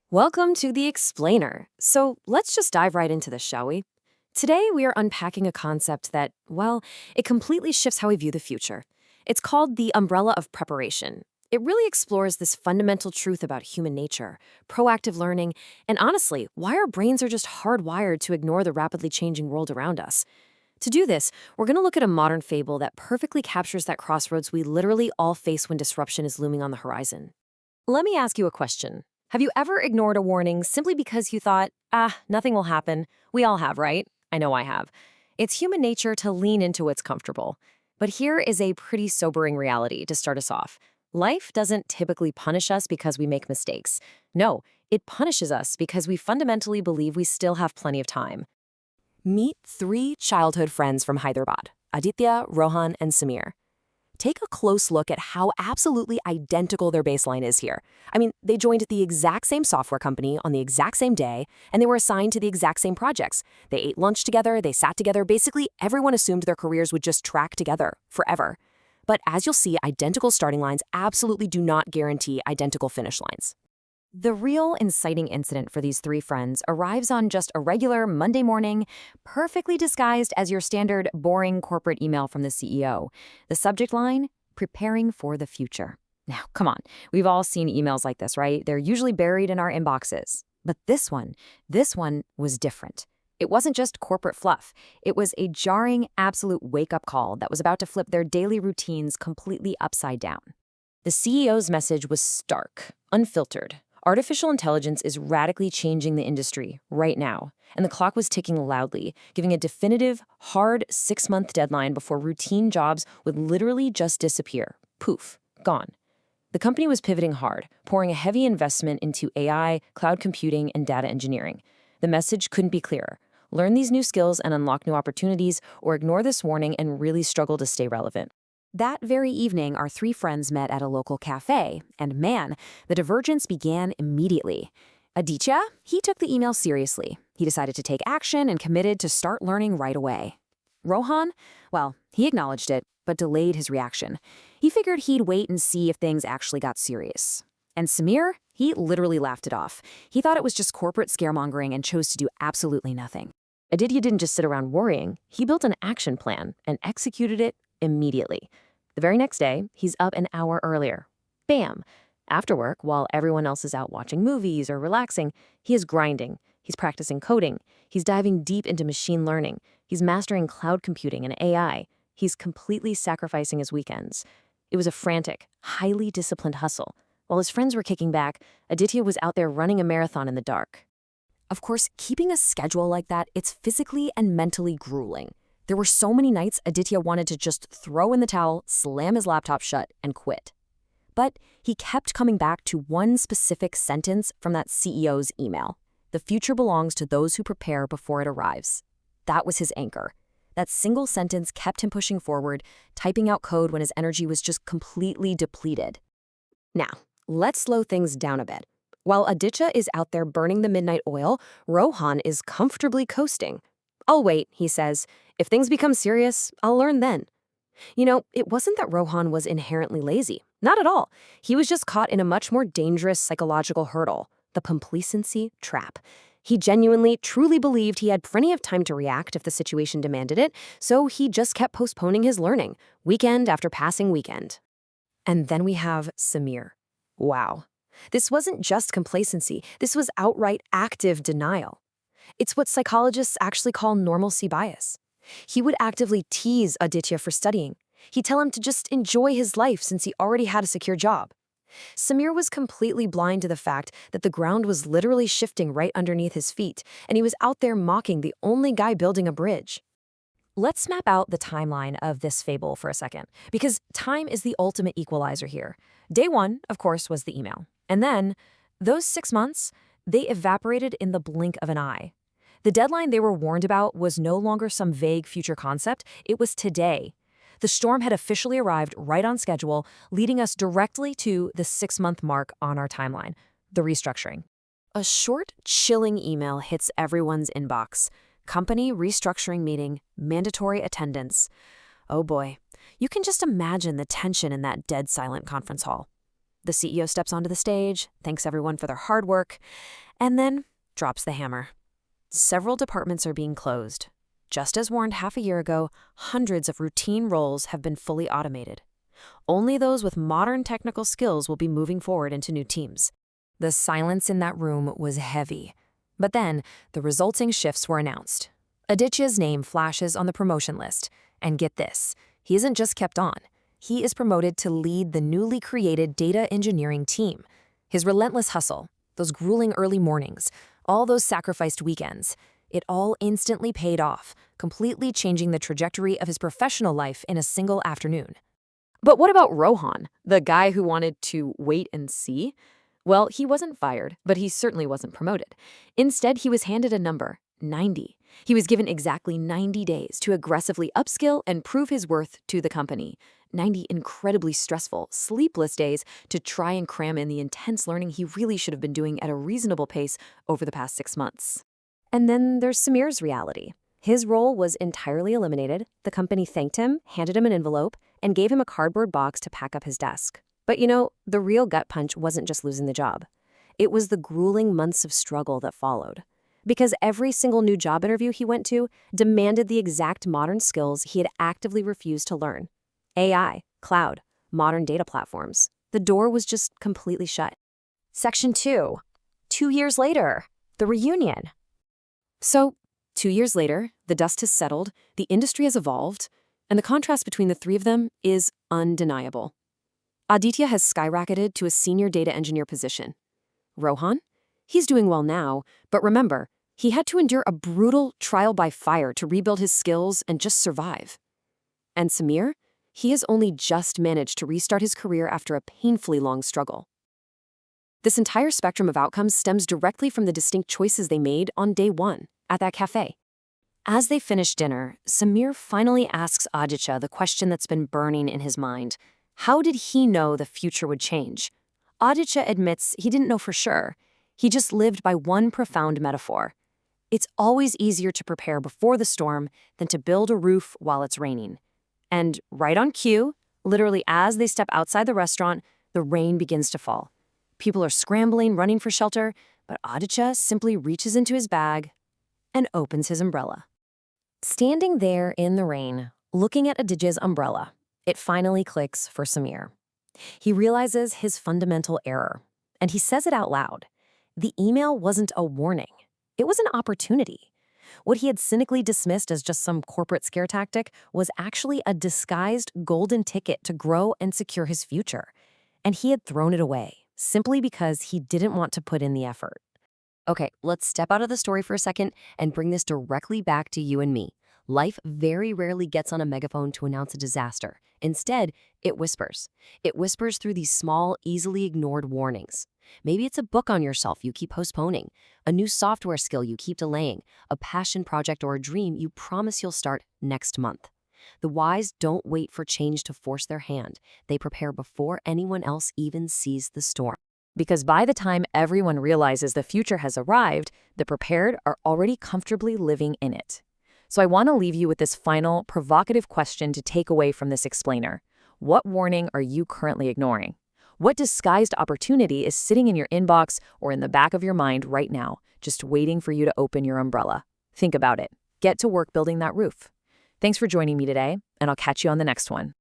Welcome to The Explainer. So let's just dive right into this, shall we? Today, we are unpacking a concept that, well, it completely shifts how we view the future. It's called the umbrella of preparation. It really explores this fundamental truth about human nature, proactive learning, and honestly, why our brains are just hardwired to ignore the rapidly changing world around us. To do this, we're going to look at a modern fable that perfectly captures that crossroads we literally all face when disruption is looming on the horizon. Let me ask you a question. Have you ever ignored a warning simply because you thought, nothing will happen? We all have, right? I know I have. It's human nature to lean into what's comfortable. But here is a pretty sobering reality to start us off. Life doesn't typically punish us because we make mistakes. No, it punishes us because we fundamentally believe we still have plenty of time. Meet three childhood friends from Hyderabad, Aditya, Rohan, and Samir. Take a close look at how absolutely identical their baseline is here. I mean, they joined the exact same software company on the exact same day, and they were assigned to the exact same projects. They ate lunch together, they sat together, basically everyone assumed their careers would just track together forever. But as you'll see, identical starting lines absolutely do not guarantee identical finish lines. The real inciting incident for these three friends arrives on just a regular Monday morning, perfectly disguised as your standard boring corporate email from the CEO. The subject line, preparing for the future. Now, come on, we've all seen emails like this, right? They're usually buried in our inboxes. But this one was different. It wasn't just corporate fluff. It was a jarring, absolute wake-up call that was about to flip their daily routines completely upside down. The CEO's message was stark, unfiltered. Artificial intelligence is radically changing the industry right now, and the clock was ticking loudly, giving a definitive, hard 6-month deadline before routine jobs would literally just disappear. Poof, gone. The company was pivoting hard, pouring a heavy investment into AI, cloud computing, and data engineering. The message couldn't be clearer. Learn these new skills and unlock new opportunities, or ignore this warning and really struggle to stay relevant. That very evening, our three friends met at a local cafe, and man, the divergence began immediately. Aditya, he took the email seriously. He decided to take action and committed to start learning right away. Rohan, well, he acknowledged it, but delayed his reaction. He figured he'd wait and see if things actually got serious. And Samir, he literally laughed it off. He thought it was just corporate scaremongering and chose to do absolutely nothing. Aditya didn't just sit around worrying. He built an action plan and executed it immediately. The very next day, he's up an hour earlier. Bam! After work, while everyone else is out watching movies or relaxing, he is grinding. He's practicing coding. He's diving deep into machine learning. He's mastering cloud computing and AI. He's completely sacrificing his weekends. It was a frantic, highly disciplined hustle. While his friends were kicking back, Aditya was out there running a marathon in the dark. Of course, keeping a schedule like that, it's physically and mentally grueling. There were so many nights Aditya wanted to just throw in the towel, slam his laptop shut, and quit. But he kept coming back to one specific sentence from that CEO's email. The future belongs to those who prepare before it arrives. That was his anchor. That single sentence kept him pushing forward, typing out code when his energy was just completely depleted. Now, let's slow things down a bit. While Aditya is out there burning the midnight oil, Rohan is comfortably coasting. "I'll wait," he says. "If things become serious, I'll learn then." You know, it wasn't that Rohan was inherently lazy. Not at all. He was just caught in a much more dangerous psychological hurdle, the complacency trap. He genuinely, truly believed he had plenty of time to react if the situation demanded it, so he just kept postponing his learning, weekend after passing weekend. And then we have Samir. Wow. This wasn't just complacency. This was outright active denial. It's what psychologists actually call normalcy bias. He would actively tease Aditya for studying. He'd tell him to just enjoy his life since he already had a secure job. Samir was completely blind to the fact that the ground was literally shifting right underneath his feet, and he was out there mocking the only guy building a bridge. Let's map out the timeline of this fable for a second, because time is the ultimate equalizer here. Day one, of course, was the email. And then, those 6 months, they evaporated in the blink of an eye. The deadline they were warned about was no longer some vague future concept, it was today. The storm had officially arrived right on schedule, leading us directly to the 6-month mark on our timeline, the restructuring. A short, chilling email hits everyone's inbox. Company restructuring meeting, mandatory attendance. Oh boy, you can just imagine the tension in that dead silent conference hall. The CEO steps onto the stage, thanks everyone for their hard work, and then drops the hammer. Several departments are being closed. Just as warned half a year ago, hundreds of routine roles have been fully automated. Only those with modern technical skills will be moving forward into new teams. The silence in that room was heavy. But then, the resulting shifts were announced. Aditya's name flashes on the promotion list. And get this, he isn't just kept on. He is promoted to lead the newly created data engineering team. His relentless hustle, those grueling early mornings, all those sacrificed weekends, it all instantly paid off, completely changing the trajectory of his professional life in a single afternoon. But what about Rohan, the guy who wanted to wait and see? Well, he wasn't fired, but he certainly wasn't promoted. Instead, he was handed a number, 90. He was given exactly 90 days to aggressively upskill and prove his worth to the company. 90 incredibly stressful, sleepless days to try and cram in the intense learning he really should have been doing at a reasonable pace over the past 6 months. And then there's Sameer's reality. His role was entirely eliminated. The company thanked him, handed him an envelope, and gave him a cardboard box to pack up his desk. But the real gut punch wasn't just losing the job. It was the grueling months of struggle that followed. Because every single new job interview he went to demanded the exact modern skills he had actively refused to learn. AI, cloud, modern data platforms. The door was just completely shut. Section 2. 2 years later, the reunion. So, 2 years later, the dust has settled, the industry has evolved, and the contrast between the three of them is undeniable. Aditya has skyrocketed to a senior data engineer position. Rohan? He's doing well now, but remember, he had to endure a brutal trial by fire to rebuild his skills and just survive. And Sameer? He has only just managed to restart his career after a painfully long struggle. This entire spectrum of outcomes stems directly from the distinct choices they made on day one, at that cafe. As they finish dinner, Sameer finally asks Aditya the question that's been burning in his mind. How did he know the future would change? Aditya admits he didn't know for sure. He just lived by one profound metaphor. It's always easier to prepare before the storm than to build a roof while it's raining. And right on cue, literally as they step outside the restaurant, the rain begins to fall. People are scrambling, running for shelter, but Aditya simply reaches into his bag and opens his umbrella. Standing there in the rain, looking at Aditya's umbrella, it finally clicks for Sameer. He realizes his fundamental error, and he says it out loud. The email wasn't a warning. It was an opportunity. What he had cynically dismissed as just some corporate scare tactic was actually a disguised golden ticket to grow and secure his future. And he had thrown it away, simply because he didn't want to put in the effort. Okay, let's step out of the story for a second and bring this directly back to you and me. Life very rarely gets on a megaphone to announce a disaster. Instead, it whispers. It whispers through these small, easily ignored warnings. Maybe it's a book on yourself you keep postponing, a new software skill you keep delaying, a passion project or a dream you promise you'll start next month. The wise don't wait for change to force their hand. They prepare before anyone else even sees the storm. Because by the time everyone realizes the future has arrived, the prepared are already comfortably living in it. So I want to leave you with this final, provocative question to take away from this explainer. What warning are you currently ignoring? What disguised opportunity is sitting in your inbox or in the back of your mind right now, just waiting for you to open your umbrella? Think about it. Get to work building that roof. Thanks for joining me today, and I'll catch you on the next one.